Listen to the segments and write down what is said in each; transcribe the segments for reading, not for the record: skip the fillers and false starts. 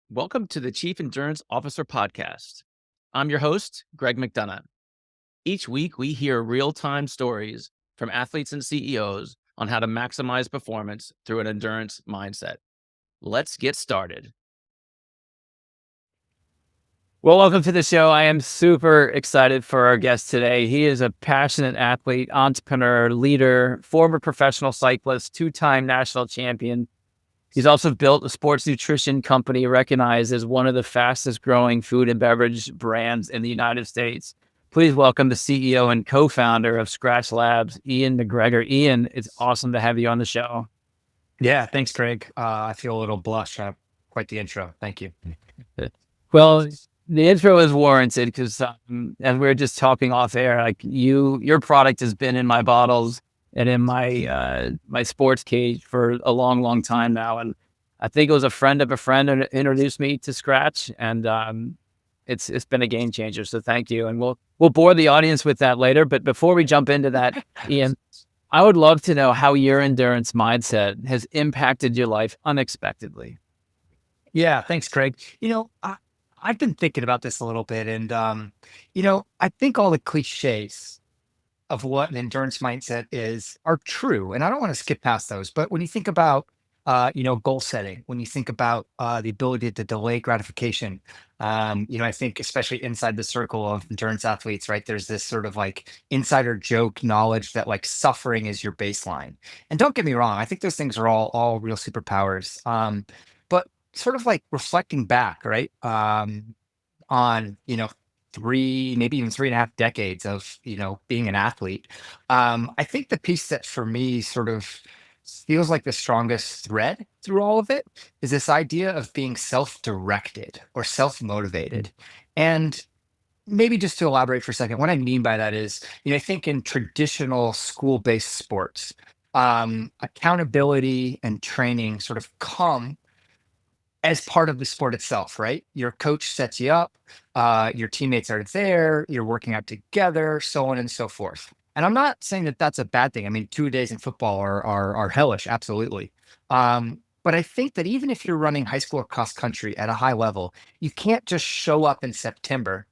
Welcome to the Chief Endurance Officer Podcast. I'm your host, Greg McDonough. Each week, we hear real time stories from athletes and CEOs on how to maximize performance through an endurance mindset. Let's get started. Well, welcome to the show. I am super excited for our guest today. He is a passionate athlete, entrepreneur, leader, former professional cyclist, two-time national champion. He's also built a sports nutrition company recognized as one of the fastest growing food and beverage brands in the United States. Please welcome the CEO and co-founder of Skratch Labs, Ian MacGregor. Ian, it's awesome to have you on the show. Yeah, thanks, Greg. I feel a little blush. Quite the intro. Thank you. Well, the intro is warranted because, as we were just talking off air, like your product has been in my bottles and in my sports cage for a long, long time now. And I think it was a friend of a friend that introduced me to Skratch, and it's been a game changer. So thank you, and we'll bore the audience with that later. But before we jump into that, Ian, I would love to know how your endurance mindset has impacted your life unexpectedly. Yeah, thanks, Greg. I've been thinking about this a little bit, and I think all the cliches of what an endurance mindset is are true, and I don't want to skip past those. But when you think about goal setting, when you think about the ability to delay gratification, I think especially inside the circle of endurance athletes, right? There's this sort of like insider joke knowledge that like suffering is your baseline. And don't get me wrong, I think those things are all real superpowers. But sort of like reflecting back, right? On maybe even 3.5 decades of being an athlete. I think the piece that for me sort of feels like the strongest thread through all of it is this idea of being self-directed or self-motivated. And maybe just to elaborate for a second, what I mean by that is, I think in traditional school-based sports, accountability and training sort of come as part of the sport itself, right? Your coach sets you up, your teammates are there, you're working out together, so on and so forth. And I'm not saying that that's a bad thing. I mean, 2 days in football are hellish, absolutely. But I think that even if you're running high school or cross country at a high level, you can't just show up in September,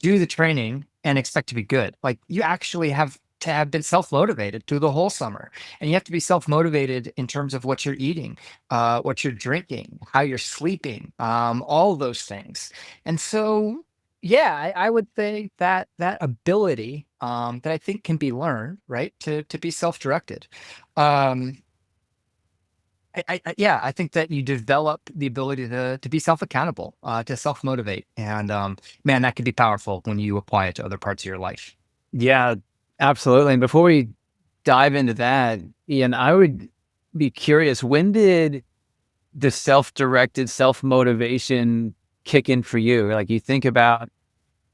do the training, and expect to be good. Like you actually have to have been self-motivated through the whole summer. And you have to be self-motivated in terms of what you're eating, what you're drinking, how you're sleeping, all those things. And so, yeah, I would say that that ability that I think can be learned, right, to be self-directed. Um, yeah, I think that you develop the ability to be self-accountable, to self-motivate, and man, that can be powerful when you apply it to other parts of your life. Yeah, absolutely. And before we dive into that, Ian, I would be curious, when did the self-directed self-motivation kick in for you? Like you think about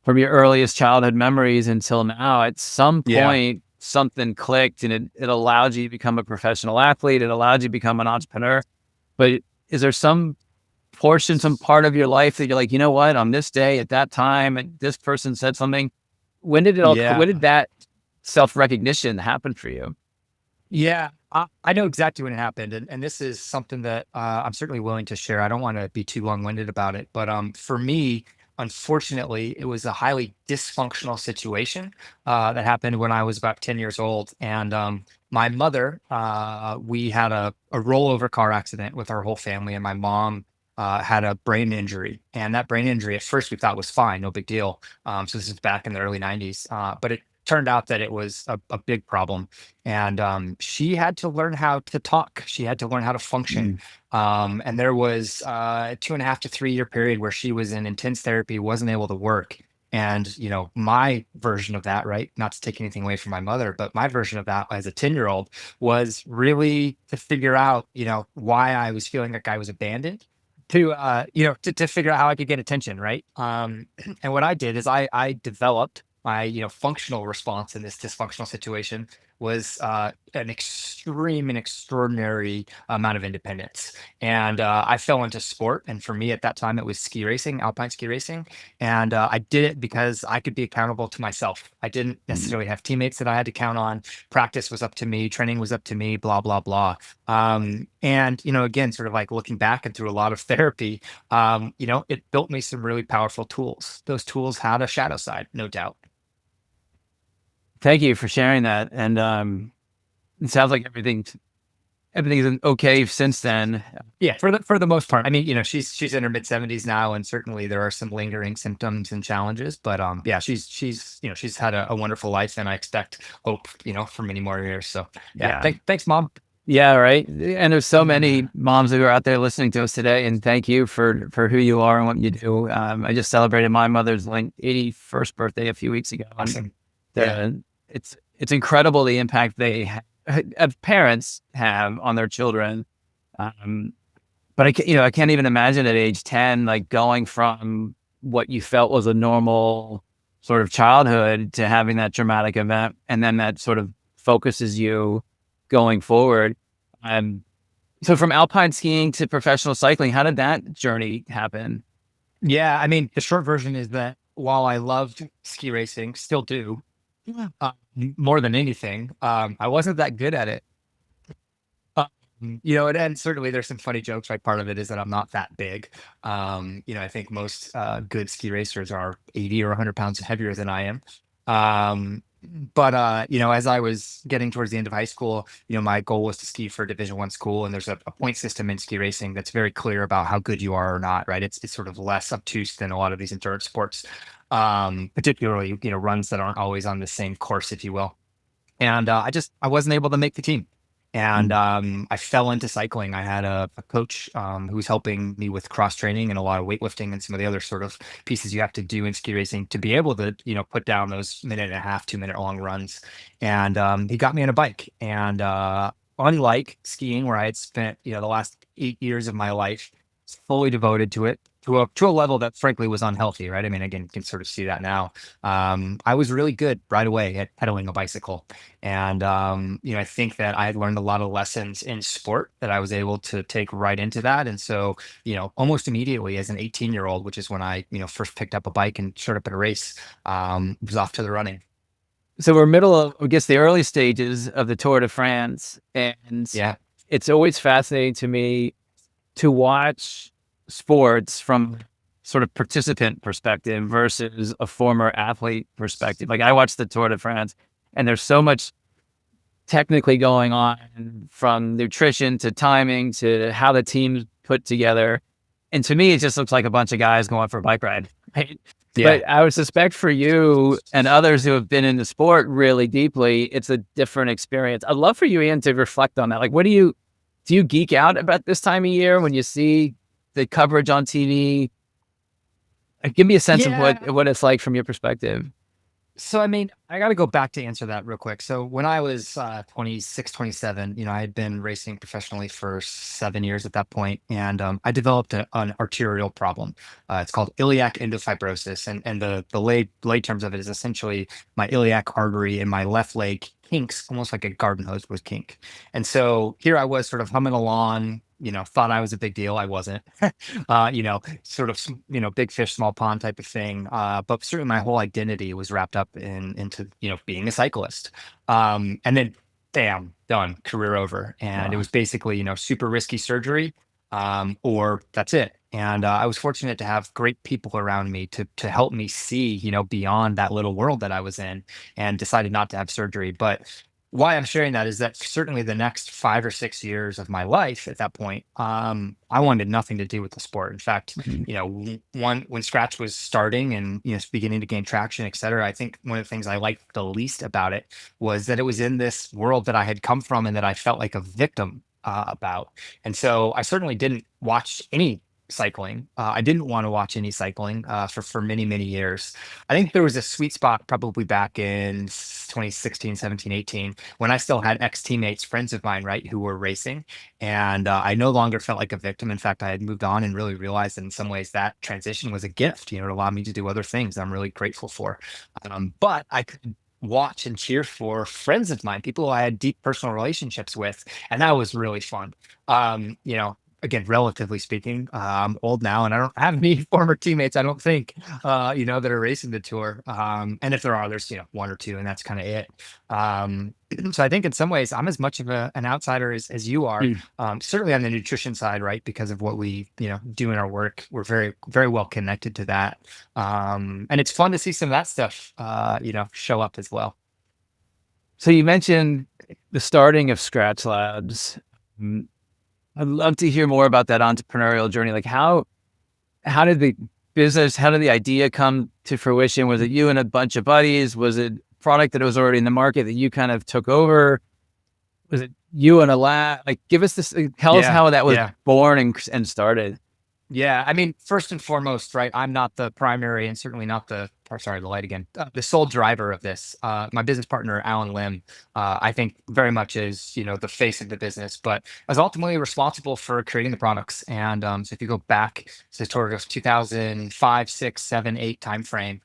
from your earliest childhood memories until now, at some Yeah. point, something clicked and it allowed you to become a professional athlete. It allowed you to become an entrepreneur. But is there some portion, some part of your life that you're like, you know what, on this day at that time, and this person said something. When Yeah. did that self-recognition happen for you? Yeah, I know exactly when it happened, and this is something that I'm certainly willing to share. I don't want to be too long-winded about it, but for me, unfortunately, it was a highly dysfunctional situation that happened when I was about 10 years old, and my mother, we had a rollover car accident with our whole family, and my mom. Had a brain injury, and that brain injury at first we thought was fine, no big deal. So this is back in the early '90s, but it turned out that it was a big problem, and she had to learn how to talk. She had to learn how to function. Mm. And there was a 2.5 to 3 year period where she was in intense therapy, wasn't able to work. And my version of that, right? Not to take anything away from my mother, but my version of that as a 10-year-old was really to figure out, why I was feeling like I was abandoned. To figure out how I could get attention, right? And what I did is I developed my functional response in this dysfunctional situation was an extreme and extraordinary amount of independence. And I fell into sport. And for me at that time, it was ski racing, alpine ski racing. And I did it because I could be accountable to myself. I didn't Mhm. necessarily have teammates that I had to count on. Practice was up to me, training was up to me, blah, blah, blah. And, again, sort of like looking back and through a lot of therapy, it built me some really powerful tools. Those tools had a shadow side, no doubt. Thank you for sharing that. And it sounds like everything's okay since then. Yeah, for the most part. I mean, she's in her mid 70s now, and certainly there are some lingering symptoms and challenges. But yeah, she's had a wonderful life, and I expect hope, for many more years. So yeah, Yeah. thanks, mom. Yeah, right. And there's so many moms who are out there listening to us today, and thank you for who you are and what you do. I just celebrated my mother's like 81st birthday a few weeks ago, and Awesome. Yeah. the it's incredible the impact as parents have on their children. Um, but I can't even imagine at age 10, like going from what you felt was a normal sort of childhood to having that traumatic event, and then that sort of focuses you going forward. Um, so from alpine skiing to professional cycling, how did that journey happen? Yeah, I mean, the short version is that while I loved ski racing, still do, yeah, more than anything, I wasn't that good at it. And certainly there's some funny jokes, right? Part of it is that I'm not that big. I think most good ski racers are 80 or 100 pounds heavier than I am. But as I was getting towards the end of high school, my goal was to ski for a Division 1 school, and there's a point system in ski racing that's very clear about how good you are or not, right? It's sort of less obtuse than a lot of these endurance sports, particularly runs that aren't always on the same course, if you will. And I wasn't able to make the team. And Mm. I fell into cycling. I had a coach who was helping me with cross training and a lot of weightlifting and some of the other sort of pieces you have to do in ski racing to be able to, put down those minute and a half, 2 minute long runs. And he got me on a bike. And unlike skiing, where I had spent, the last 8 years of my life fully devoted to it, to a level that frankly was unhealthy, right? I mean, again, you can sort of see that now. I was really good right away at pedaling a bicycle. And, I think that I had learned a lot of lessons in sport that I was able to take right into that. And so, almost immediately as an 18-year-old, which is when I, first picked up a bike and showed up at a race, was off to the running. So we're middle of, I guess, the early stages of the Tour de France, and Yeah. it's always fascinating to me to watch sports from sort of participant perspective versus a former athlete perspective. Like I watched the Tour de France, and there's so much technically going on, from nutrition to timing to how the team's put together. And to me, it just looks like a bunch of guys going for a bike ride. Right? Yeah. But I would suspect for you and others who have been in the sport really deeply, it's a different experience. I'd love for you, Ian, to reflect on that. Like, do you geek out about this time of year when you see the coverage on TV? Give me a sense of Yeah. what it's like from your perspective. So, I mean, I got to go back to answer that real quick. So, when I was 26, 27, I had been racing professionally for 7 years at that point, and I developed an arterial problem. It's called iliac endofibrosis, and the lay terms of it is essentially my iliac artery in my left leg kinks, almost like a garden hose was kink. And so here I was, sort of humming along. Thought I was a big deal. I wasn't. Sort of, big fish, small pond type of thing. But certainly my whole identity was wrapped up into, being a cyclist. And then, bam, done, career over. And it Wow. was basically, super risky surgery, or that's it. And I was fortunate to have great people around me to help me see, beyond that little world that I was in, and decided not to have surgery. But why I'm sharing that is that certainly the next 5 or 6 years of my life at that point, I wanted nothing to do with the sport. In fact, Mhm. when Scratch was starting and beginning to gain traction, et cetera, I think one of the things I liked the least about it was that it was in this world that I had come from and that I felt like a victim about. And so I certainly didn't watch any cycling. I didn't want to watch any cycling for many, many years. I think there was a sweet spot probably back in 2016, 17, 18, when I still had ex teammates, friends of mine, right, who were racing. And I no longer felt like a victim. In fact, I had moved on and really realized that in some ways that transition was a gift, it allowed me to do other things I'm really grateful for. But I could watch and cheer for friends of mine, people I had deep personal relationships with, and that was really fun. You know, again, relatively speaking, I'm old now, and I don't have any former teammates. I don't think, that are racing the tour. And if there are, there's one or two, and that's kind of it. Um, so I think in some ways, I'm as much of an outsider as you are. Mm. Certainly on the nutrition side, right? Because of what we do in our work, we're very very well connected to that. And it's fun to see some of that stuff, show up as well. So you mentioned the starting of Skratch Labs. Mm, I'd love to hear more about that entrepreneurial journey. Like how did the how did the idea come to fruition? Was it you and a bunch of buddies? Was it a product that was already in the market that you kind of took over? Was it you and a lab? Like, give us this, tell us Yeah, how that was yeah. born and started. Yeah, I mean, first and foremost, right? I'm not the primary and certainly not sorry, the light again, the sole driver of this. My business partner, Alan Lim, I think very much is, the face of the business, but I was ultimately responsible for creating the products. And so if you go back to sort of 2005, 6, 7, 8 timeframe,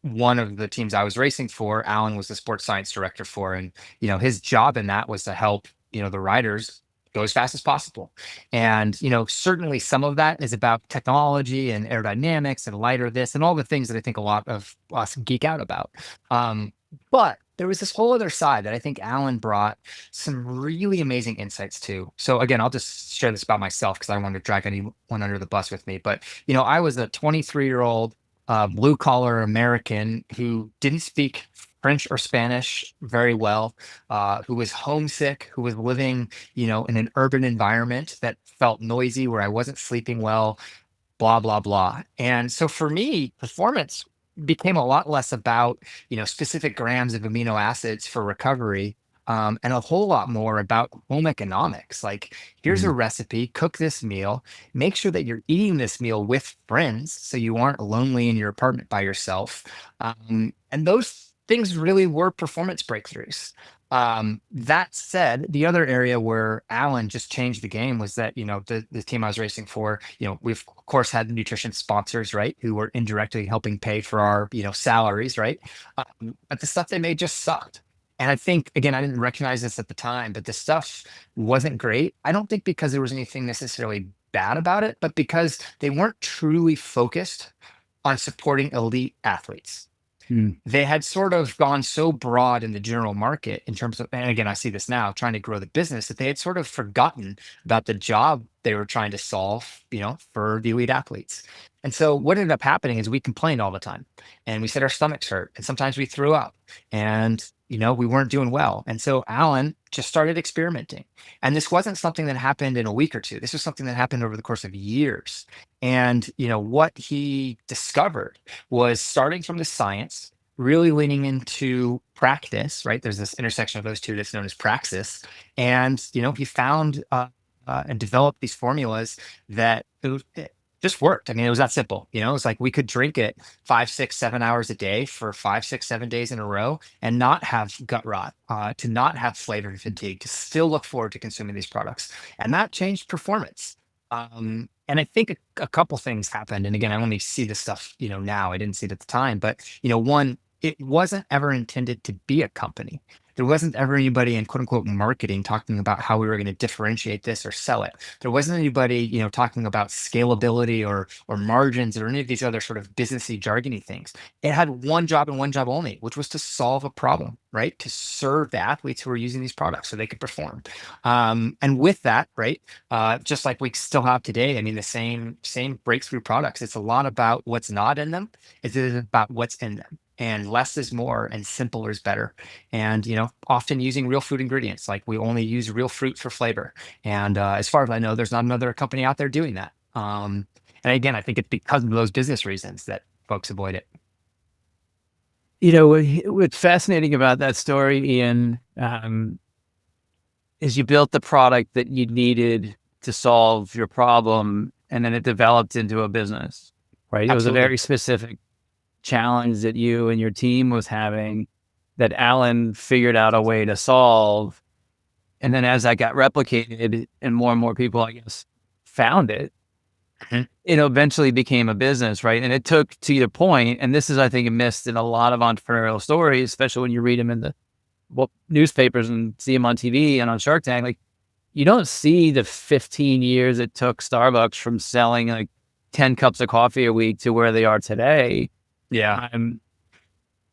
one of the teams I was racing for, Alan was the sports science director for, and, his job in that was to help, the riders go as fast as possible. And, certainly some of that is about technology and aerodynamics and lighter this and all the things that I think a lot of us geek out about. Um, but there was this whole other side that I think Alan brought some really amazing insights to. So again, I'll just share this about myself because I don't want to drag anyone under the bus with me. But, I was a 23-year-old blue collar American who didn't speak French or Spanish very well, who was homesick, who was living in an urban environment that felt noisy, where I wasn't sleeping well, blah, blah, blah. And so for me, performance became a lot less about, specific grams of amino acids for recovery. And a whole lot more about home economics. Like, here's a Mhm. recipe, cook this meal, make sure that you're eating this meal with friends so you aren't lonely in your apartment by yourself. And those things really were performance breakthroughs. That said, the other area where Alan just changed the game was that, the team I was racing for, we've of course had nutrition sponsors, right, who were indirectly helping pay for our, salaries, right? But the stuff they made just sucked. And I think, again, I didn't recognize this at the time, but the stuff wasn't great. I don't think because there was anything necessarily bad about it, but because they weren't truly focused on supporting elite athletes. Mm. They had sort of gone so broad in the general market in terms of, and again, I see this now trying to grow the business, that they had sort of forgotten about the job they were trying to solve, for the elite athletes. And so what ended up happening is we complained all the time, and we said our stomachs hurt, and sometimes we threw up, and we weren't doing well. And so Alan just started experimenting. And this wasn't something that happened in a week or two. This was something that happened over the course of years. And what he discovered was, starting from the science, really leaning into practice, right? There's this intersection of those two that's known as praxis. And, he found and developed these formulas that it just worked. I mean, it was that simple. It was like we could drink it 5, 6, 7 hours a day for 5, 6, 7 days in a row and not have gut rot, to not have flavor fatigue, to still look forward to consuming these products. And that changed performance. And I think a couple things happened. And again, I only see this stuff, now. I didn't see it at the time. But, one, it wasn't ever intended to be a company. There wasn't ever anybody in quote unquote marketing talking about how we were going to differentiate this or sell it. There wasn't anybody, talking about scalability or margins or any of these other sort of businessy jargony things. It had one job and one job only, which was to solve a problem, right? To serve the athletes who were using these products so they could perform. And with that, right, just like we still have today, I mean, the same breakthrough products. It's a lot about what's not in them. It is about what's in them. And less is more, and simpler is better. And often using real food ingredients. Like, we only use real fruit for flavor. And as far as I know, there's not another company out there doing that. And again, I think it's because of those business reasons that folks avoid it. What's fascinating about that story, Ian, is you built the product that you needed to solve your problem, and then it developed into a business, right? It was a Absolutely. very specific challenge that you and your team was having that Alan figured out a way to solve. And then as that got replicated and more people, I guess, found it, Mhm. it eventually became a business, right? And it took, to your point, and this is, I think, missed in a lot of entrepreneurial stories, especially when you read them in the newspapers and see them on TV and on Shark Tank. Like, you don't see the 15 years it took Starbucks from selling like 10 cups of coffee a week to where they are today. Yeah. Um,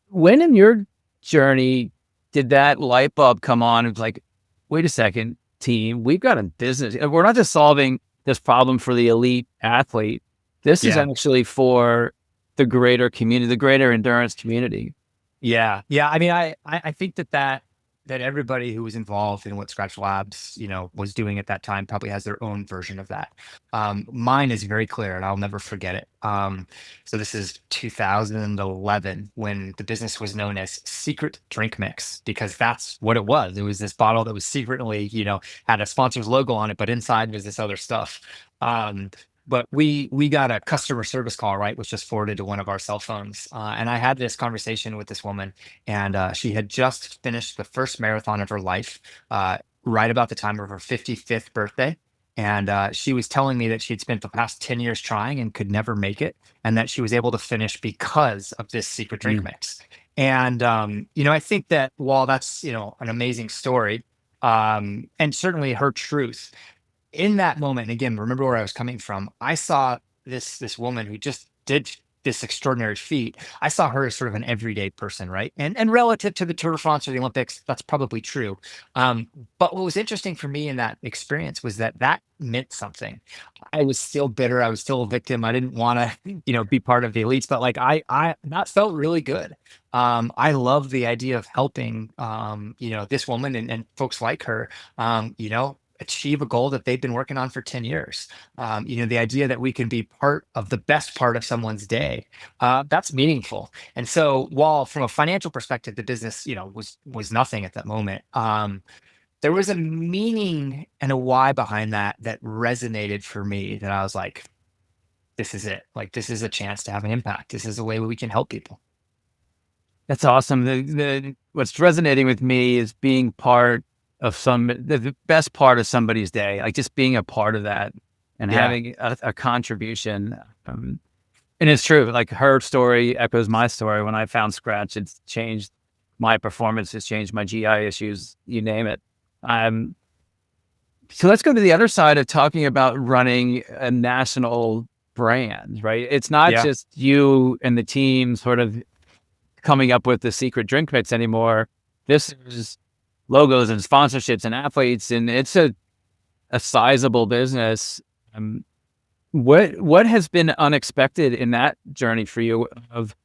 when in your journey did that light bulb come on? It's like, wait a second, team, we've got a business. We're not just solving this problem for the elite athlete. This is Yeah. actually for the greater community, the greater endurance community. Yeah. Yeah. I mean, I think that everybody who was involved in what Scratch Labs, was doing at that time probably has their own version of that. Mine is very clear and I'll never forget it. So this is 2011 when the business was known as Secret Drink Mix, because that's what it was. It was this bottle that was secretly, had a sponsor's logo on it, but inside was this other stuff. Um, but we got a customer service call, right, which just forwarded to one of our cell phones. And I had this conversation with this woman, and she had just finished the first marathon of her life, right about the time of her 55th birthday. And she was telling me that she had spent the past 10 years trying and could never make it, and that she was able to finish because of this secret drink Mm. mix. And I think that while that's an amazing story, and certainly her truth, in that moment, and again, remember where I was coming from. I saw this woman who just did this extraordinary feat. I saw her as sort of an everyday person, right? And relative to the Tour de France or the Olympics, that's probably true. Um, but what was interesting for me in that experience was that meant something. I was still bitter. I was still a victim. I didn't want to, be part of the elites, but like I that felt really good. I love the idea of helping, this woman and folks like her, achieve a goal that they've been working on for 10 years. The idea that we can be part of the best part of someone's day, that's meaningful. And so while from a financial perspective, the business, was nothing at that moment, there was a meaning and a why behind that resonated for me, that I was like, this is it. Like, this is a chance to have an impact. This is a way we can help people. That's awesome. What's resonating with me is being part of the best part of somebody's day, like just being a part of that and Yeah. having a contribution. Um, and it's true. Like, her story echoes my story. When I found Scratch, it's changed my performance. It's changed my GI issues. You name it. Um, so let's go to the other side of talking about running a national brand, right? It's not Yeah. just you and the team sort of coming up with the secret drink mix anymore. This is logos and sponsorships and athletes, and it's a sizable business. Um, what has been unexpected in that journey for you of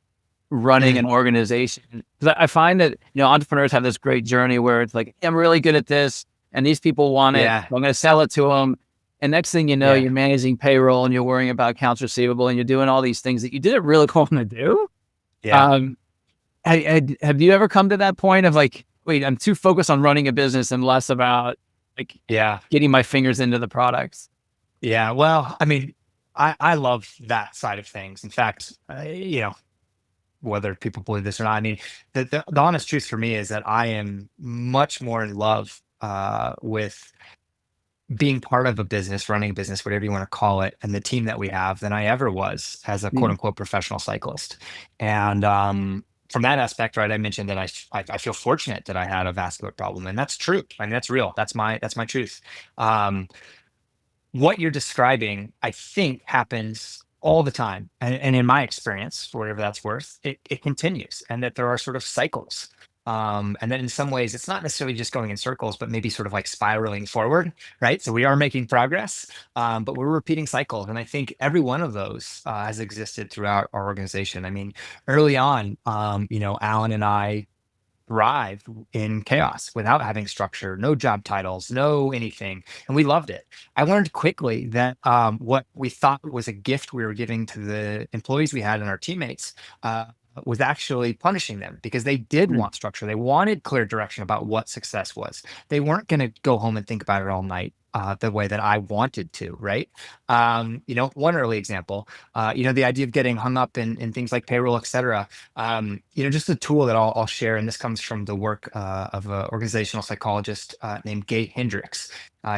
running Mm. an organization? Because I find that entrepreneurs have this great journey where it's like, I'm really good at this, and these people want it. Yeah. So I'm going to sell it to them. And next thing you know, Yeah. you're managing payroll and you're worrying about accounts receivable and you're doing all these things that you didn't really want to do. Yeah. Um, have you ever come to that point of like, wait, I'm too focused on running a business and less about like Yeah. getting my fingers into the products? Yeah. Well, I mean, I love that side of things. In fact, whether people believe this or not, I mean, the honest truth for me is that I am much more in love, with being part of a business, running a business, whatever you want to call it, and the team that we have than I ever was as a quote Mm. unquote professional cyclist. And from that aspect, right, I mentioned that I feel fortunate that I had a vascular problem, and that's true. I mean, that's real. That's my truth. Um, what you're describing, I think, happens all the time. And in my experience, for whatever that's worth, it continues, and that there are sort of cycles. And then in some ways, it's not necessarily just going in circles, but maybe sort of like spiraling forward, right? So we are making progress, but we're repeating cycles. And I think every one of those has existed throughout our organization. I mean, early on, Alan and I thrived in chaos without having structure, no job titles, no anything. And we loved it. I learned quickly that what we thought was a gift we were giving to the employees we had and our teammates, was actually punishing them because they did Mm. want structure. They wanted clear direction about what success was. They weren't going to go home and think about it all night the way that I wanted to, right? One early example, the idea of getting hung up in things like payroll, et cetera. Just a tool that I'll share, and this comes from the work of an organizational psychologist named Gay Hendricks.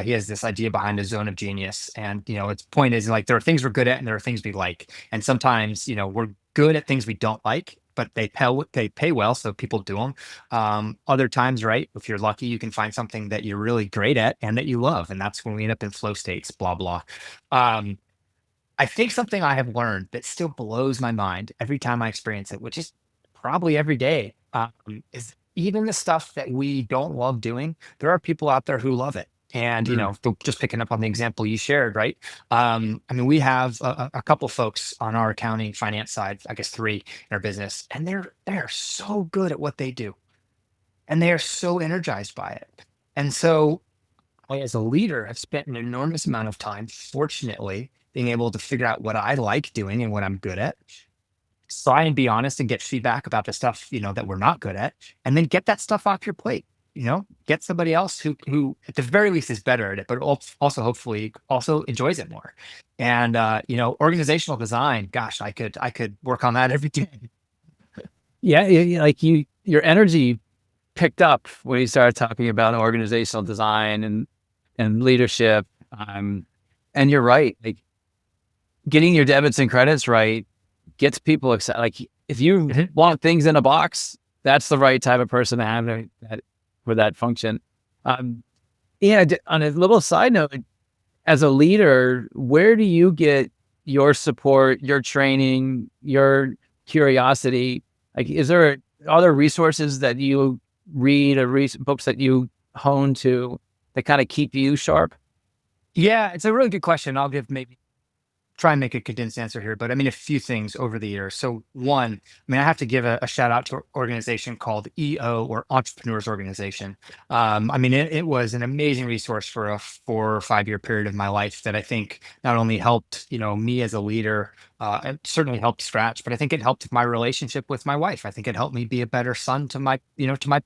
He has this idea behind a zone of genius, and its point is like there are things we're good at and there are things we like, and sometimes we're good at things we don't like, but they pay well, so people do them. Other times, right, if you're lucky, you can find something that you're really great at and that you love, and that's when we end up in flow states. Blah blah. Um, I think something I have learned that still blows my mind every time I experience it, which is probably every day, is even the stuff that we don't love doing, there are people out there who love it. And, Mm. just picking up on the example you shared, right? We have a couple folks on our accounting finance side, I guess three in our business, and they're so good at what they do, and they are so energized by it. And so I, as a leader, have spent an enormous amount of time, fortunately, being able to figure out what I like doing and what I'm good at, try and be honest and get feedback about the stuff, that we're not good at, and then get that stuff off your plate. Get somebody else who at the very least is better at it, but also hopefully also enjoys it more. And organizational design, gosh, I could work on that every day. Yeah, like your energy picked up when you started talking about organizational design and leadership. And you're right. Like getting your debits and credits right gets people excited. Like if you Mhm. want things in a box, that's the right type of person to have for that function. Um, on a little side note, as a leader, where do you get your support, your training, your curiosity? Like, is there other resources that you read or books that you hone to that kind of keep you sharp? Yeah, it's a really good question. I'll give maybe try and make a condensed answer here, but a few things over the years. So one, I have to give a shout out to an organization called EO, or Entrepreneurs Organization. It was an amazing resource for a 4 or 5 year period of my life that I think not only helped, me as a leader, it certainly helped Scratch, but I think it helped my relationship with my wife. I think it helped me be a better son to my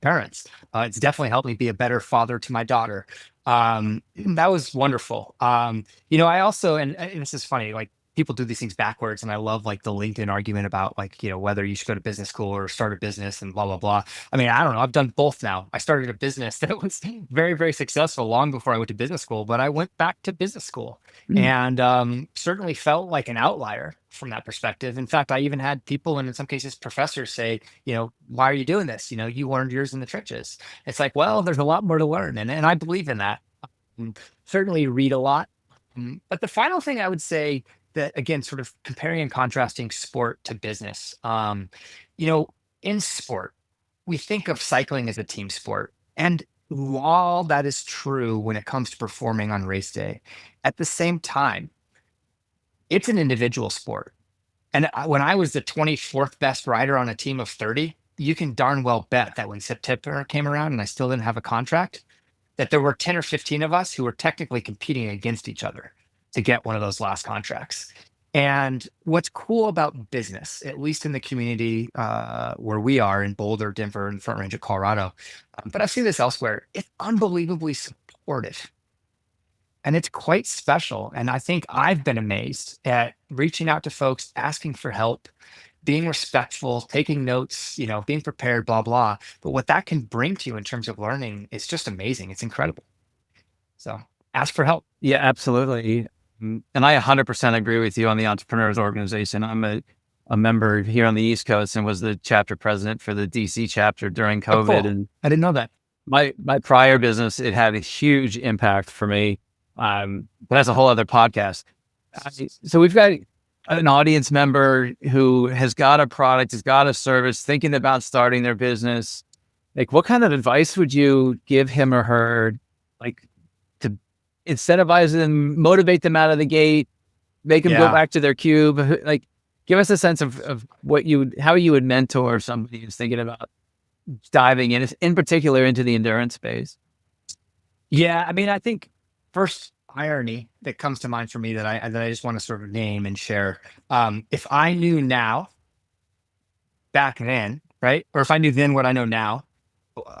parents. It's definitely helped me be a better father to my daughter. That was wonderful. I also, and this is funny, like people do these things backwards, and I love like the LinkedIn argument about like, whether you should go to business school or start a business and blah, blah, blah. I don't know. I've done both now. I started a business that was very, very successful long before I went to business school, but I went back to business school Mm. and certainly felt like an outlier from that perspective. In fact, I even had people, and in some cases, professors say, why are you doing this? You learned yours in the trenches. It's like, well, there's a lot more to learn. And I believe in that. Mm, Certainly read a lot. But the final thing I would say that, again, sort of comparing and contrasting sport to business, you know, in sport, we think of cycling as a team sport. And while that is true when it comes to performing on race day, at the same time, it's an individual sport. And when I was the 24th best rider on a team of 30, you can darn well bet that when September came around and I still didn't have a contract, that there were 10 or 15 of us who were technically competing against each other to get one of those last contracts. And what's cool about business, at least in the community where we are in Boulder, Denver, and Front Range of Colorado, but I've seen this elsewhere, it's unbelievably supportive. And it's quite special. And I think I've been amazed at reaching out to folks, asking for help, being respectful, taking notes, being prepared, blah, blah. But what that can bring to you in terms of learning is just amazing. It's incredible. So ask for help. Yeah, absolutely. And I 100% agree with you on the Entrepreneurs Organization. I'm a member here on the East Coast and was the chapter president for the DC chapter during Oh, COVID. cool. And I didn't know that. my prior business, it had a huge impact for me. But that's a whole other podcast. So we've got an audience member who has got a product, has got a service, thinking about starting their business. Like, what kind of advice would you give him or her, like, to incentivize them, motivate them out of the gate, make them go Yeah. back to their cube? Like, give us a sense of how you would mentor somebody who's thinking about diving in particular into the endurance space. Yeah. I think first irony that comes to mind for me that I just want to sort of name and share. If I knew now back then, right? Or if I knew then what I know now,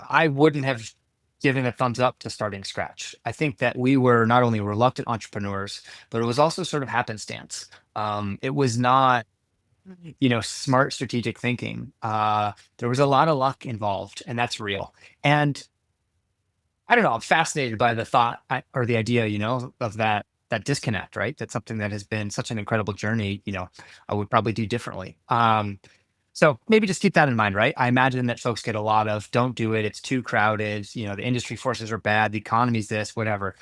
I wouldn't have given a thumbs up to starting Scratch. I think that we were not only reluctant entrepreneurs, but it was also sort of happenstance. It was not, smart strategic thinking. There was a lot of luck involved, and that's real. And I don't know. I'm fascinated by the thought or the idea, of that disconnect, right? That's something that has been such an incredible journey. I would probably do differently. So maybe just keep that in mind, right? I imagine that folks get a lot of don't do it. It's too crowded. The industry forces are bad. The economy's this, whatever.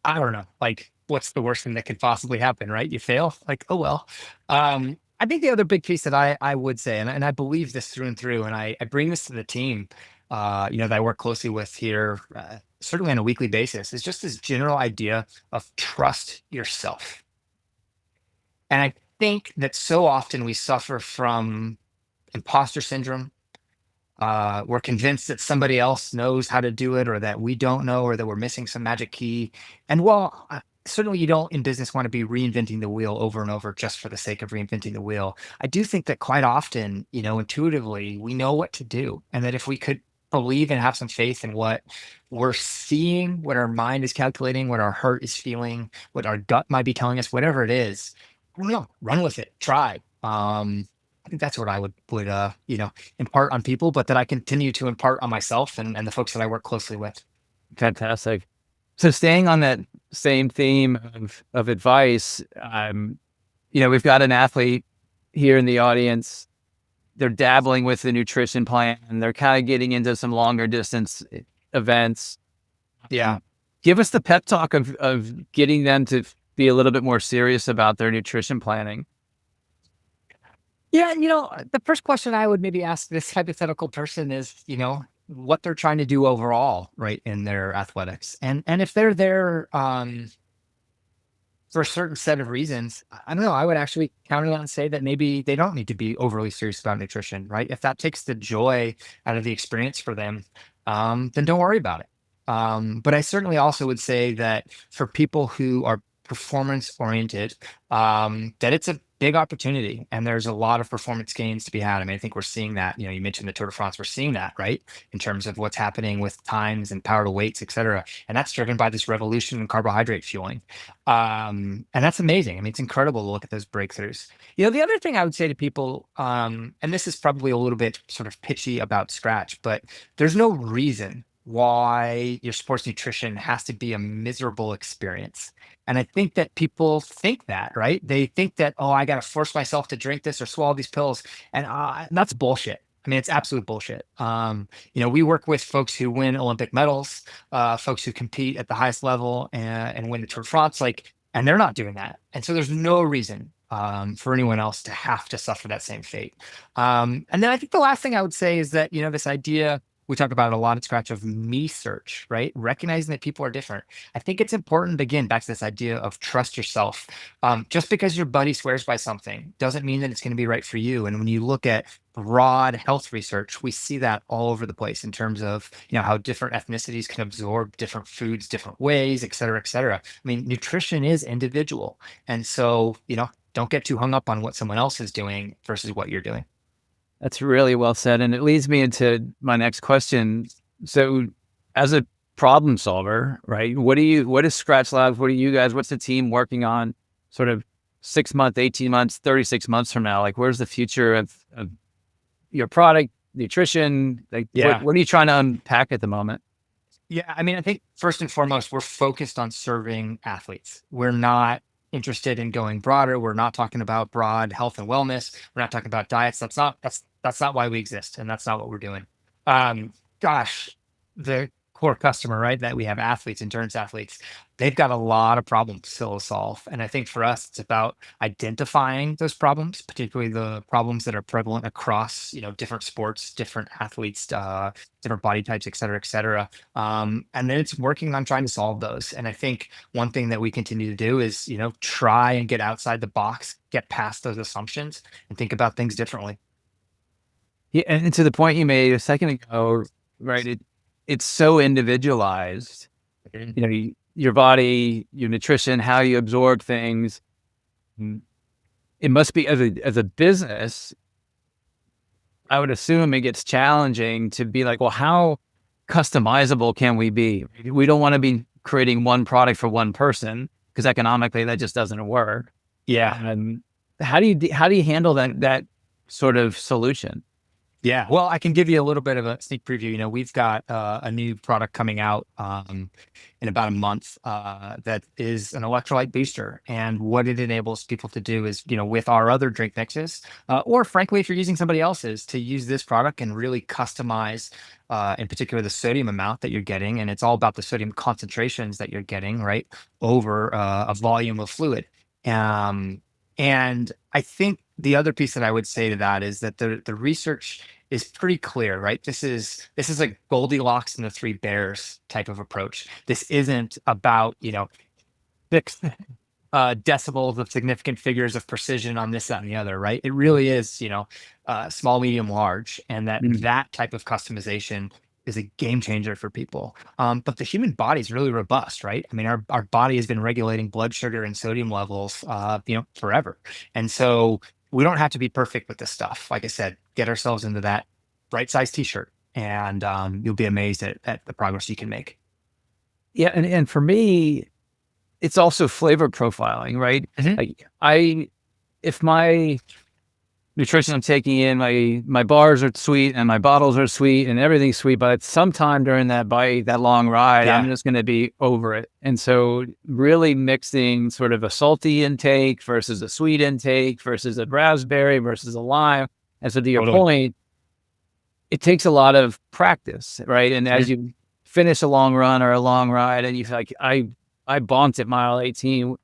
I don't know. Like, what's the worst thing that could possibly happen, right? You fail. Like, oh well. I think the other big piece that I would say, and I believe this through and through, and I bring this to the team, that I work closely with here, certainly on a weekly basis, is just this general idea of trust yourself. And I think that so often we suffer from imposter syndrome. We're convinced that somebody else knows how to do it, or that we don't know, or that we're missing some magic key. And while certainly you don't in business want to be reinventing the wheel over and over just for the sake of reinventing the wheel, I do think that quite often, intuitively, we know what to do. And that if we could believe and have some faith in what we're seeing, what our mind is calculating, what our heart is feeling, what our gut might be telling us, whatever it is, I don't know, run with it, try. I think that's what I would impart on people, but that I continue to impart on myself and the folks that I work closely with. Fantastic. So staying on that same theme of advice, we've got an athlete here in the audience. They're dabbling with the nutrition plan, and they're kind of getting into some longer distance events. Yeah. Give us the pep talk of getting them to be a little bit more serious about their nutrition planning. Yeah. The first question I would maybe ask this hypothetical person is, what they're trying to do overall, right, in their athletics. And if they're there for a certain set of reasons, I don't know, I would actually counter that and say that maybe they don't need to be overly serious about nutrition, right? If that takes the joy out of the experience for them, then don't worry about it. But I certainly also would say that for people who are performance oriented, that it's a big opportunity and there's a lot of performance gains to be had. I mean, I think we're seeing that. You mentioned the Tour de France, we're seeing that, right? In terms of what's happening with times and power to weights, et cetera. And that's driven by this revolution in carbohydrate fueling. And that's amazing. I mean, it's incredible to look at those breakthroughs. The other thing I would say to people, and this is probably a little bit sort of pitchy about Skratch, but there's no reason why your sports nutrition has to be a miserable experience. And I think that people think that, right? They think that, oh, I got to force myself to drink this or swallow these pills. And that's bullshit. I mean, it's absolute bullshit. We work with folks who win Olympic medals, folks who compete at the highest level and win the Tour de France, and they're not doing that. And so there's no reason for anyone else to have to suffer that same fate. And then I think the last thing I would say is that, this idea we talk about it a lot at Scratch of me search, right? Recognizing that people are different. I think it's important, again, back to this idea of trust yourself. Just because your buddy swears by something doesn't mean that it's going to be right for you. And when you look at broad health research, we see that all over the place in terms of, how different ethnicities can absorb different foods, different ways, et cetera, et cetera. I mean, nutrition is individual. And so, don't get too hung up on what someone else is doing versus what you're doing. That's really well said. And it leads me into my next question. So as a problem solver, right, what is Skratch Labs? What are you guys, what's the team working on sort of 6 months, 18 months, 36 months from now? Like, where's the future of your product, nutrition? Like, Yeah. what are you trying to unpack at the moment? Yeah. I mean, I think first and foremost, we're focused on serving athletes. We're not interested in going broader. We're not talking about broad health and wellness. We're not talking about diets. That's not why we exist, and that's not what we're doing. Gosh, the core customer, right? That we have athletes, endurance athletes. They've got a lot of problems still to solve, and I think for us, it's about identifying those problems, particularly the problems that are prevalent across different sports, different athletes, different body types, et cetera, et cetera. And then it's working on trying to solve those. And I think one thing that we continue to do is try and get outside the box, get past those assumptions, and think about things differently. Yeah, and to the point you made a second ago, right? It's so individualized. Your body, your nutrition, how you absorb things. It must be as a business. I would assume it gets challenging to be like, well, how customizable can we be? We don't want to be creating one product for one person because economically that just doesn't work. Yeah. Um, how do you handle that sort of solution? Yeah. Well, I can give you a little bit of a sneak preview. We've got a new product coming out in about a month that is an electrolyte booster. And what it enables people to do is, with our other drink mixes, or frankly, if you're using somebody else's, to use this product and really customize, in particular, the sodium amount that you're getting. And it's all about the sodium concentrations that you're getting, right, over a volume of fluid. Um, and I think the other piece that I would say to that is that the research is pretty clear, right? This is like Goldilocks and the Three Bears type of approach. This isn't about, six decibels of significant figures of precision on this, that, and the other, right? It really is, small, medium, large, and Mm. that type of customization is a game changer for people. But the human body is really robust, right? I mean, our body has been regulating blood sugar and sodium levels, forever, and so we don't have to be perfect with this stuff. Like I said, get ourselves into that right size T-shirt, and you'll be amazed at the progress you can make. Yeah, and for me, it's also flavor profiling, right? Mhm. I if my nutrition I'm taking in, my bars are sweet and my bottles are sweet and everything's sweet, but sometime during that bike, that long ride, I'm Yeah, just going to be over it. And so really mixing sort of a salty intake versus a sweet intake versus a raspberry versus a lime. And so to your totally. point, it takes a lot of practice, right? And as Mhm. you finish a long run or a long ride and you feel like I bonked at mile 18,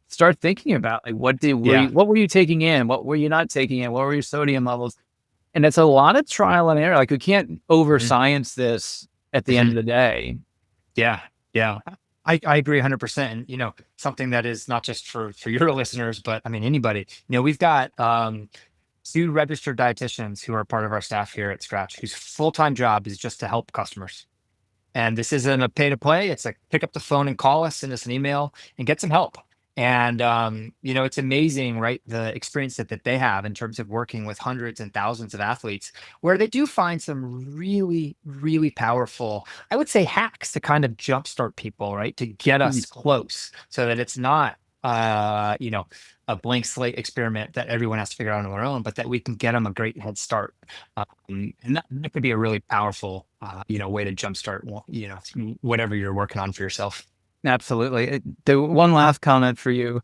start thinking about like Yeah. what were you taking in? What were you not taking in? What were your sodium levels? And it's a lot of trial and error. Like we can't over Mhm. science this at the end Mhm. of the day. Yeah, yeah. I agree 100%. And something that is not just for your listeners, but I mean anybody. We've got two registered dietitians who are part of our staff here at Skratch, whose full-time job is just to help customers. And this isn't a pay to play. It's like pick up the phone and call us, send us an email, and get some help. And it's amazing, right? The experience that they have in terms of working with hundreds and thousands of athletes, where they do find some really, really powerful, I would say, hacks to kind of jumpstart people, right? To get Mm. us close, so that it's not, a blank slate experiment that everyone has to figure out on their own, but that we can get them a great head start. And that could be a really powerful, way to jumpstart, whatever you're working on for yourself. Absolutely. The one last comment for you.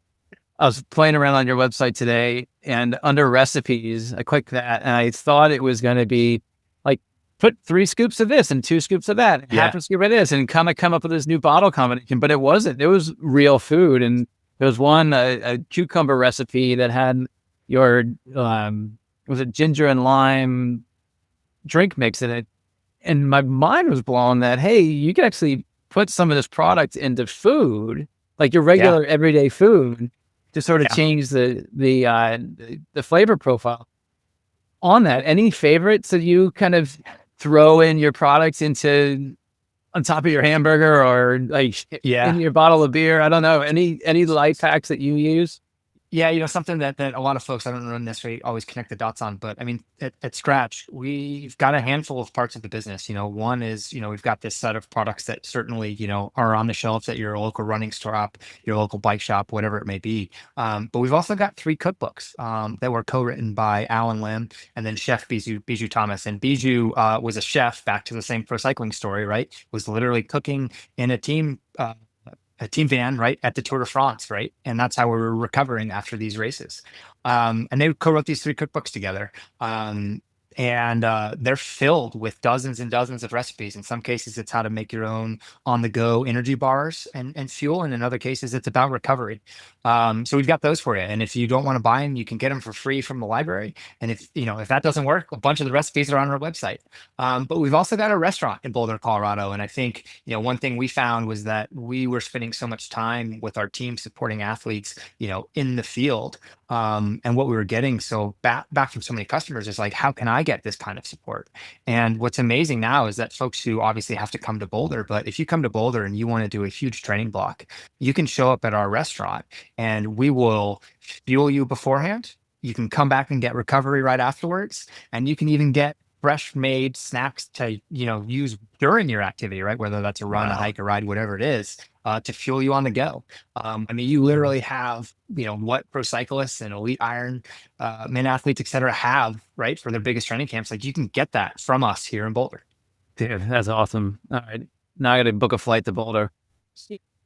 I was playing around on your website today and under recipes, I clicked that and I thought it was going to be like put 3 scoops of this and 2 scoops of that, and half Yeah. a scoop of this, and kind of come up with this new bottle combination. But it wasn't. It was real food. And there was one, a cucumber recipe that had your, was it ginger and lime drink mix in it. And my mind was blown that, hey, you can actually put some of this product into food, like your Yeah. regular everyday food, to sort of Yeah. change the flavor profile on that. Any favorites that you kind of throw in your products into on top of your hamburger or like Yeah. in your bottle of beer? I don't know. Any life hacks that you use? Yeah, something that a lot of folks I don't know necessarily always connect the dots on, but I mean, at Scratch, we've got a handful of parts of the business. One is, we've got this set of products that certainly, are on the shelves at your local running shop, your local bike shop, whatever it may be. But we've also got 3 cookbooks that were co-written by Alan Lim and then Chef Bijou Thomas. And Bijou was a chef, back to the same pro cycling story, right? Was literally cooking in a team van, right, at the Tour de France, right? And that's how we were recovering after these races. And they co-wrote these 3 cookbooks together. And they're filled with dozens and dozens of recipes. In some cases, it's how to make your own on-the-go energy bars and fuel. And in other cases, it's about recovery. So we've got those for you. And if you don't want to buy them, you can get them for free from the library. And if that doesn't work, a bunch of the recipes are on our website. But we've also got a restaurant in Boulder, Colorado. And I think, one thing we found was that we were spending so much time with our team supporting athletes, in the field. And what we were getting so back from so many customers is like, how can I get this kind of support? And what's amazing now is that folks who obviously have to come to Boulder, but if you come to Boulder and you want to do a huge training block, you can show up at our restaurant and we will fuel you beforehand. You can come back and get recovery right afterwards. And you can even get fresh made snacks to, use during your activity, right? Whether that's a run, a Wow. hike, a ride, whatever it is, to fuel you on the go. I mean, you literally have, what pro cyclists and elite iron men athletes, et cetera, have, right? For their biggest training camps. Like you can get that from us here in Boulder. Dude, that's awesome. All right. Now I got to book a flight to Boulder.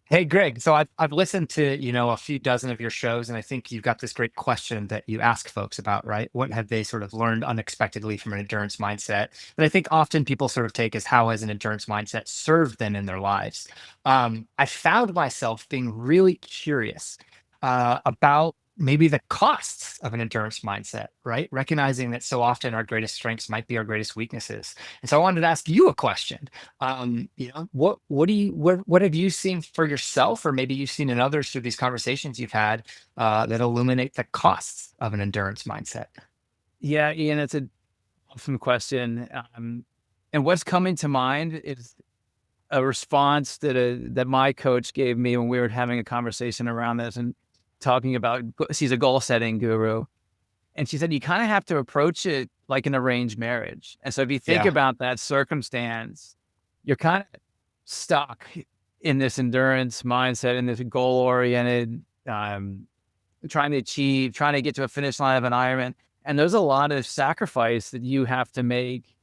Hey, Greg. So I've listened to, a few dozen of your shows, and I think you've got this great question that you ask folks about, right? What have they sort of learned unexpectedly from an endurance mindset? That I think often people sort of take as how has an endurance mindset served them in their lives. I found myself being really curious about maybe the costs of an endurance mindset, right? Recognizing that so often our greatest strengths might be our greatest weaknesses. And so I wanted to ask you a question. What have you seen for yourself, or maybe you've seen in others through these conversations you've had that illuminate the costs of an endurance mindset? Yeah, Ian, it's an awesome question. And what's coming to mind is a response that my coach gave me when we were having a conversation around this and talking about, she's a goal setting guru. And she said, you kind of have to approach it like an arranged marriage. And so if you think Yeah. about that circumstance, you're kind of stuck in this endurance mindset, in this goal oriented, trying to get to a finish line of an Ironman. And there's a lot of sacrifice that you have to make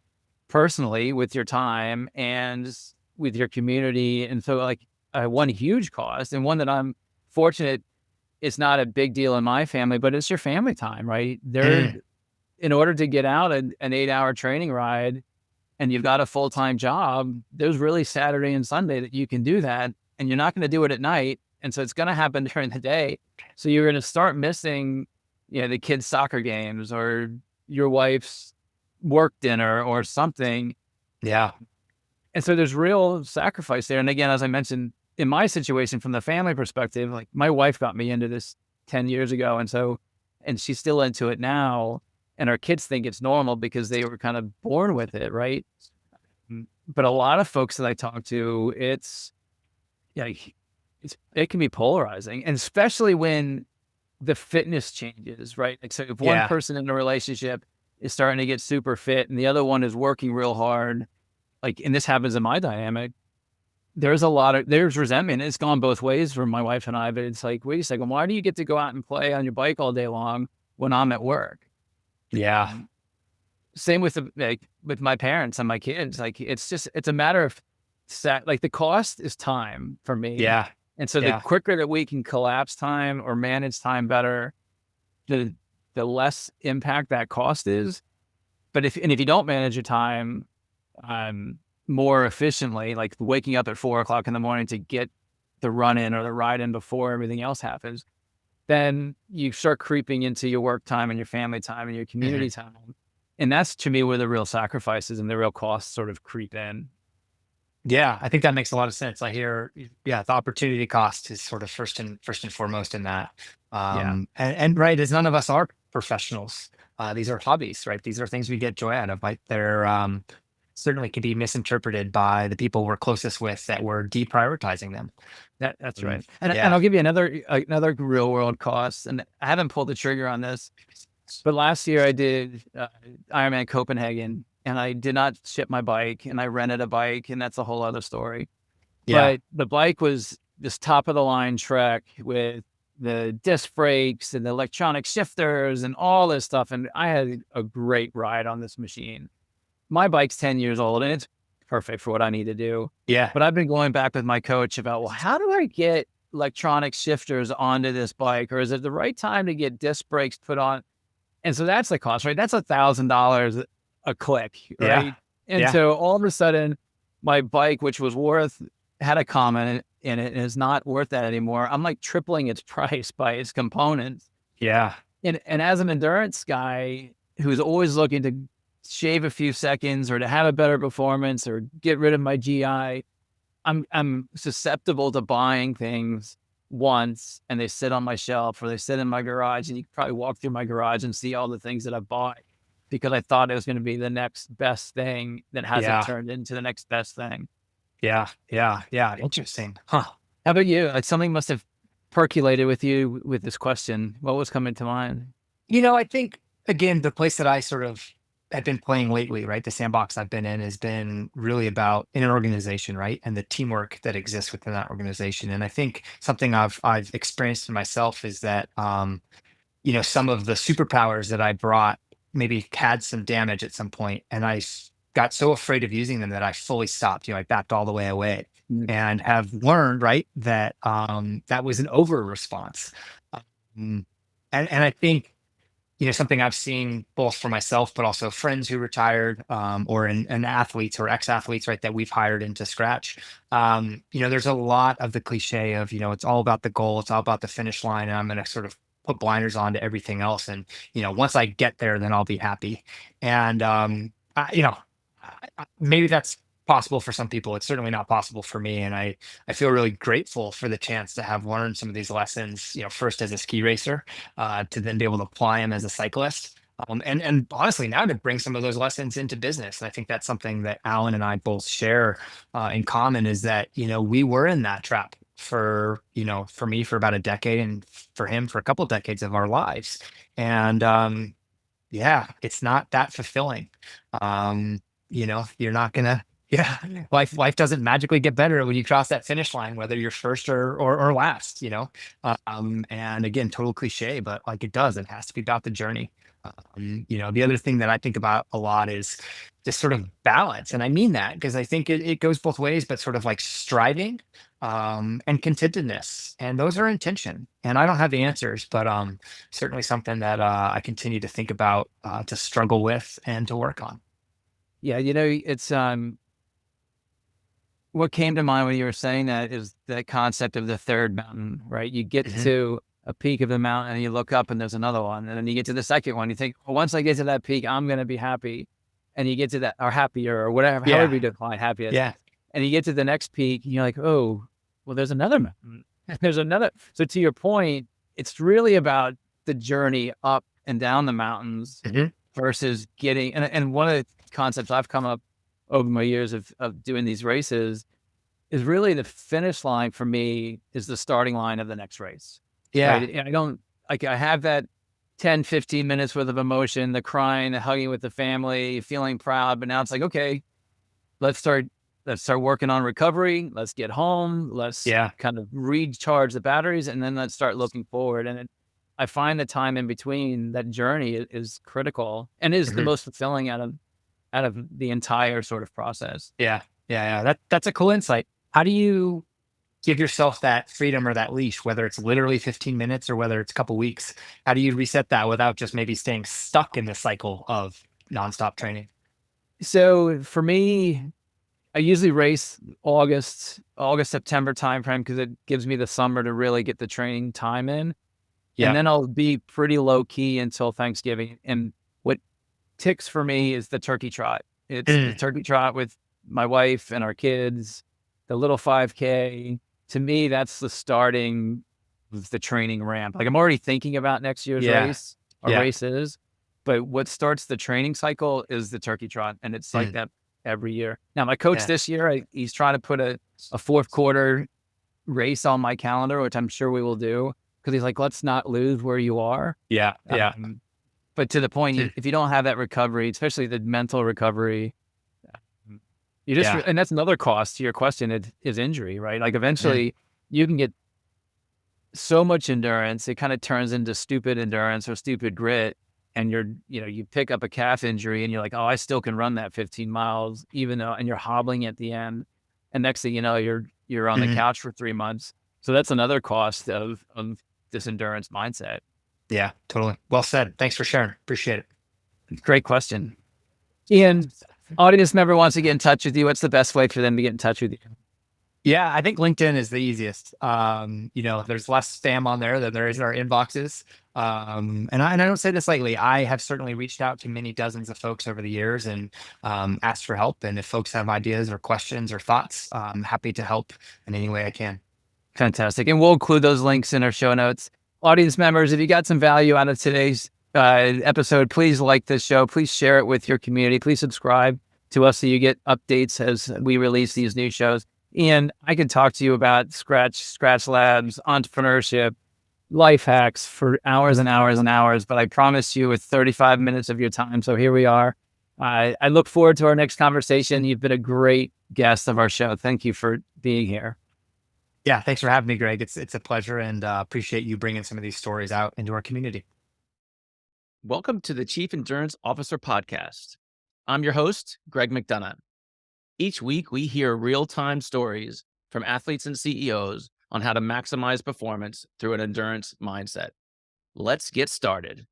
personally with your time and with your community. And so like one huge cost, and one that I'm fortunate it's not a big deal in my family, but it's your family time, right? Mm. In order to get out an 8-hour training ride and you've got a full-time job, there's really Saturday and Sunday that you can do that. And you're not going to do it at night. And so it's going to happen during the day. So you're going to start missing, the kids' soccer games or your wife's work dinner or something. Yeah. And so there's real sacrifice there. And again, as I mentioned, in my situation, from the family perspective, like my wife got me into this 10 years ago. And she's still into it now. And our kids think it's normal because they were kind of born with it, right? But a lot of folks that I talk to, it can be polarizing. And especially when the fitness changes, right? Like, so if one Yeah. person in a relationship is starting to get super fit and the other one is working real hard, like, and this happens in my dynamic, there's resentment. It's gone both ways for my wife and I, but it's like, wait a second, why do you get to go out and play on your bike all day long when I'm at work? Yeah. Same with with my parents and my kids. Like, it's a matter of like the cost is time for me. Yeah. And so the Yeah. quicker that we can collapse time or manage time better, the less impact that cost is. But if you don't manage your time, more efficiently, like waking up at 4 o'clock in the morning to get the run in or the ride in before everything else happens, then you start creeping into your work time and your family time and your Mhm. community time. And that's to me where the real sacrifices and the real costs sort of creep in. Yeah, I think that makes a lot of sense. I hear, yeah, the opportunity cost is sort of first and foremost in that. Yeah. And right, as none of us are professionals, these are hobbies, right? These are things we get joy out of. Like they're certainly can be misinterpreted by the people we're closest with that we're deprioritizing them. That's right. And Yeah, I'll give you another real world cost. And I haven't pulled the trigger on this, but last year I did Ironman Copenhagen, and I did not ship my bike, and I rented a bike, and that's a whole other story. yeah, But the bike was this top of the line trek with the disc brakes and the electronic shifters and all this stuff. And I had a great ride on this machine. My bike's 10 years old and it's perfect for what I need to do. yeah, But I've been going back with my coach about, well, how do I get electronic shifters onto this bike? Or is it the right time to get disc brakes put on? And so that's the cost, right? That's $1,000 a click, yeah, right? And yeah, so all of a sudden, my bike, which was had a comment in it and is not worth that anymore. I'm like tripling its price by its components. yeah, And as an endurance guy who's always looking to shave a few seconds or to have a better performance or get rid of my GI, I'm susceptible to buying things once and they sit on my shelf or they sit in my garage, and you can probably walk through my garage and see all the things that I bought because I thought it was going to be the next best thing that hasn't yeah, turned into the next best thing. yeah, yeah, yeah. Interesting. Huh. How about you? Like something must have percolated with you with this question. What was coming to mind? I think again, the place that I sort of have been playing lately, right? The sandbox I've been in has been really about in an organization, right? And the teamwork that exists within that organization. And I think something I've experienced in myself is that some of the superpowers that I brought maybe had some damage at some point, and got so afraid of using them that I fully stopped. I backed all the way away, Mm. and have learned, right, that that was an over response. Um, and I think something I've seen both for myself, but also friends who retired, or in athletes or ex-athletes, right, that we've hired into Scratch. There's a lot of the cliche of, it's all about the goal, it's all about the finish line, and I'm going to sort of put blinders on to everything else. And, once I get there, then I'll be happy. And, maybe that's possible for some people. It's certainly not possible for me. And I feel really grateful for the chance to have learned some of these lessons, first as a ski racer, to then be able to apply them as a cyclist. And honestly, now to bring some of those lessons into business. And I think that's something that Alan and I both share in common, is that, we were in that trap for me for about a decade, and for him for a couple of decades of our lives. And yeah, it's not that fulfilling. You're not gonna, yeah, life doesn't magically get better when you cross that finish line, whether you're first or last. And again, total cliche, but like it does, it has to be about the journey. The other thing that I think about a lot is this sort of balance, and I mean that because I think it goes both ways, but sort of like striving, and contentedness, and those are intention. And I don't have the answers, but certainly something that I continue to think about, to struggle with and to work on. Yeah, it's what came to mind when you were saying that is that concept of the third mountain, right? You get Hmm. to a peak of the mountain and you look up and there's another one. And then you get to the second one. You think, well, once I get to that peak, I'm going to be happy. And you get to that, or happier, or whatever, however Yeah, you define happiness. yeah. And you get to the next peak and you're like, oh, well, there's another mountain. There's another. So to your point, it's really about the journey up and down the mountains Hmm. versus getting, and one of the concepts I've come up over my years of doing these races is really the finish line for me is the starting line of the next race, right? Yeah, And I don't like, I have that 10, 15 minutes worth of emotion, the crying, the hugging with the family, feeling proud. But now it's like, okay, let's start, let's start working on recovery. Let's get home. Let's yeah. kind of recharge the batteries, and then let's start looking forward. And I find the time in between that journey is critical and is the Mhm. most fulfilling out of the entire sort of process. Yeah, yeah, yeah. That's a cool insight. How do you give yourself that freedom or that leash, whether it's literally 15 minutes or whether it's a couple weeks? How do you reset that without just maybe staying stuck in the cycle of nonstop training? So for me, I usually race August, September timeframe because it gives me the summer to really get the training time in. And Yeah. then I'll be pretty low key until Thanksgiving. And what ticks for me is the turkey trot. It's the Mm, turkey trot with my wife and our kids, the little 5K. To me, that's the starting of the training ramp. Like I'm already thinking about next year's yeah, race or yeah. races, but what starts the training cycle is the turkey trot. And it's like Mm, that every year. Now, my coach yeah, this year, he's trying to put a fourth quarter race on my calendar, which I'm sure we will do. Cause he's like, let's not lose where you are. yeah, yeah. Um, but to the point, Mm, if you don't have that recovery, especially the mental recovery, um, you just, yeah. and that's another cost to your question is injury, right? Like Mm, eventually you can get so much endurance, it kind of turns into stupid endurance or stupid grit. And you pick up a calf injury and you're like, oh, I still can run that 15 miles, even though, and you're hobbling at the end. And next thing you know, you're on the mhm. couch for 3 months. So that's another cost of this endurance mindset. Yeah, totally. Well said. Thanks for sharing. Appreciate it. Great question. Ian, audience member wants to get in touch with you. What's the best way for them to get in touch with you? Yeah, I think LinkedIn is the easiest. There's less spam on there than there is in our inboxes. And I don't say this lightly. I have certainly reached out to many dozens of folks over the years and asked for help. And if folks have ideas or questions or thoughts, I'm happy to help in any way I can. Fantastic. And we'll include those links in our show notes. Audience members, if you got some value out of today's episode, please like this show. Please share it with your community. Please subscribe to us so you get updates as we release these new shows. And I can talk to you about Scratch Labs, entrepreneurship, life hacks for hours and hours and hours, but I promise you it's 35 minutes of your time. So here we are. I look forward to our next conversation. You've been a great guest of our show. Thank you for being here. Yeah, thanks for having me, Greg. It's a pleasure, and appreciate you bringing some of these stories out into our community. Welcome to the Chief Endurance Officer Podcast. I'm your host, Greg McDonough. Each week, we hear real-time stories from athletes and CEOs on how to maximize performance through an endurance mindset. Let's get started.